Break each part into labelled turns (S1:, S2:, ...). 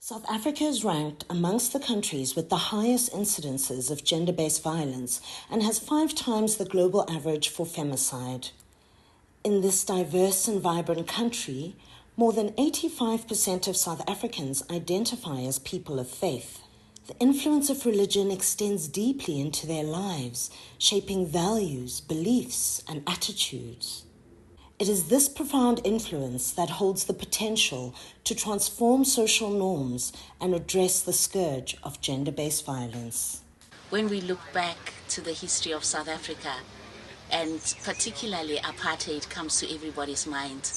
S1: South Africa is ranked amongst the countries with the highest incidences of gender-based violence and has 5 times the global average for femicide. In this diverse and vibrant country, more than 85% of South Africans identify as people of faith. The influence of religion extends deeply into their lives, shaping values, beliefs, and attitudes. It is this profound influence that holds the potential to transform social norms and address the scourge of gender-based violence.
S2: When we look back to the history of South Africa, and particularly apartheid comes to everybody's mind,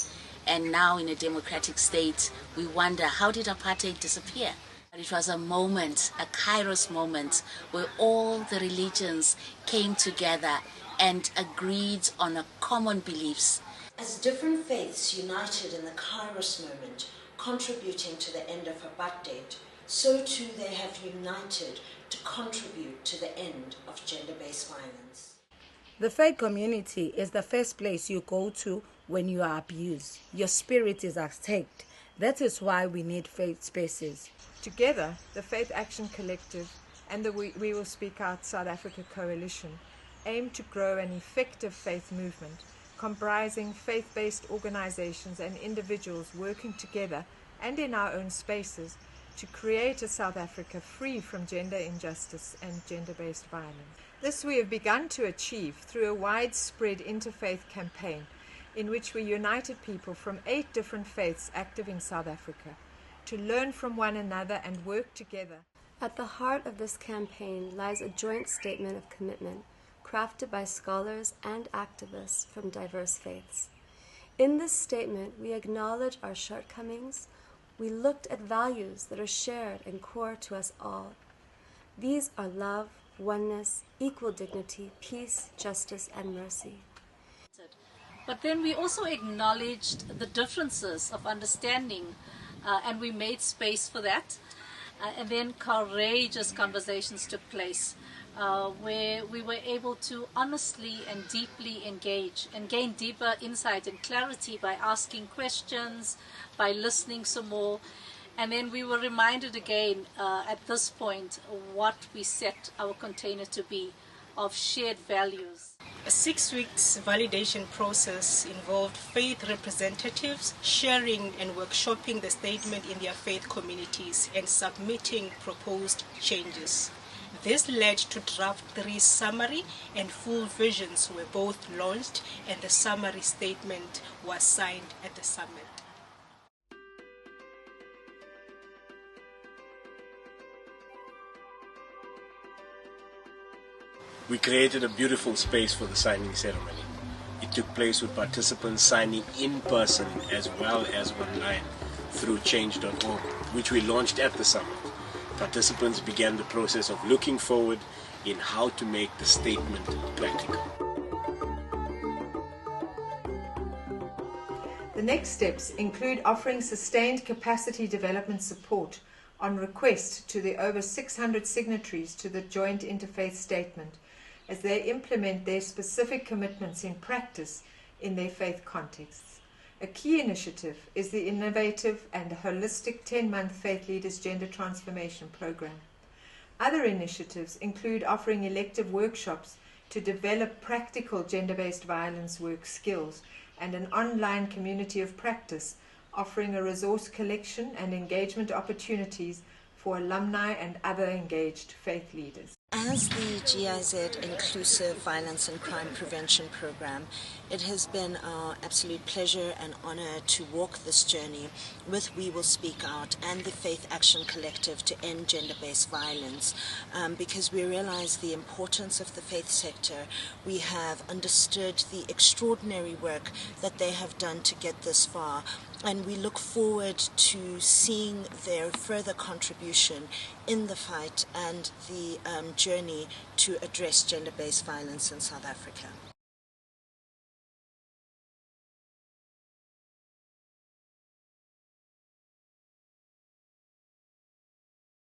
S2: and now in a democratic state, we wonder, how did apartheid disappear? It was a moment, a kairos moment, where all the religions came together and agreed on common beliefs.
S1: As different faiths united in the kairos moment, contributing to the end of apartheid, so too they have united to contribute to the end of gender-based violence.
S3: The faith community is the first place you go to when you are abused. Your spirit is at stake. That is why we need faith spaces.
S4: Together, the Faith Action Collective and the We Will Speak Out South Africa Coalition aim to grow an effective faith movement comprising faith-based organizations and individuals working together and in our own spaces to create a South Africa free from gender injustice and gender-based violence. This we have begun to achieve through a widespread interfaith campaign in which we united people from 8 different faiths active in South Africa to learn from one another and work together.
S5: At the heart of this campaign lies a joint statement of commitment crafted by scholars and activists from diverse faiths. In this statement, we acknowledge our shortcomings. We looked at values that are shared and core to us all. These are love, oneness, equal dignity, peace, justice, and mercy.
S6: But then we also acknowledged the differences of understanding, and we made space for that. And then courageous conversations took place, where we were able to honestly and deeply engage and gain deeper insight and clarity by asking questions, by listening some more. And then we were reminded again at this point what we set our container to be, of shared values.
S7: A 6 weeks validation process involved faith representatives sharing and workshopping the statement in their faith communities and submitting proposed changes. This led to draft 3 summary and full versions were both launched, and the summary statement was signed at the summit.
S8: We created a beautiful space for the signing ceremony. It took place with participants signing in person as well as online through change.org, which we launched at the summit. Participants began the process of looking forward in how to make the statement practical.
S4: The next steps include offering sustained capacity development support on request to the over 600 signatories to the joint interfaith statement as they implement their specific commitments in practice in their faith contexts. A key initiative is the innovative and holistic 10-month Faith Leaders Gender Transformation Program. Other initiatives include offering elective workshops to develop practical gender-based violence work skills and an online community of practice offering a resource collection and engagement opportunities for alumni and other engaged faith leaders.
S1: As the GIZ Inclusive Violence and Crime Prevention Program, it has been our absolute pleasure and honor to walk this journey with We Will Speak Out and the Faith Action Collective to end gender-based violence, because we realize the importance of the faith sector. We have understood the extraordinary work that they have done to get this far, and we look forward to seeing their further contribution in the fight and the journey to address gender-based violence in South Africa.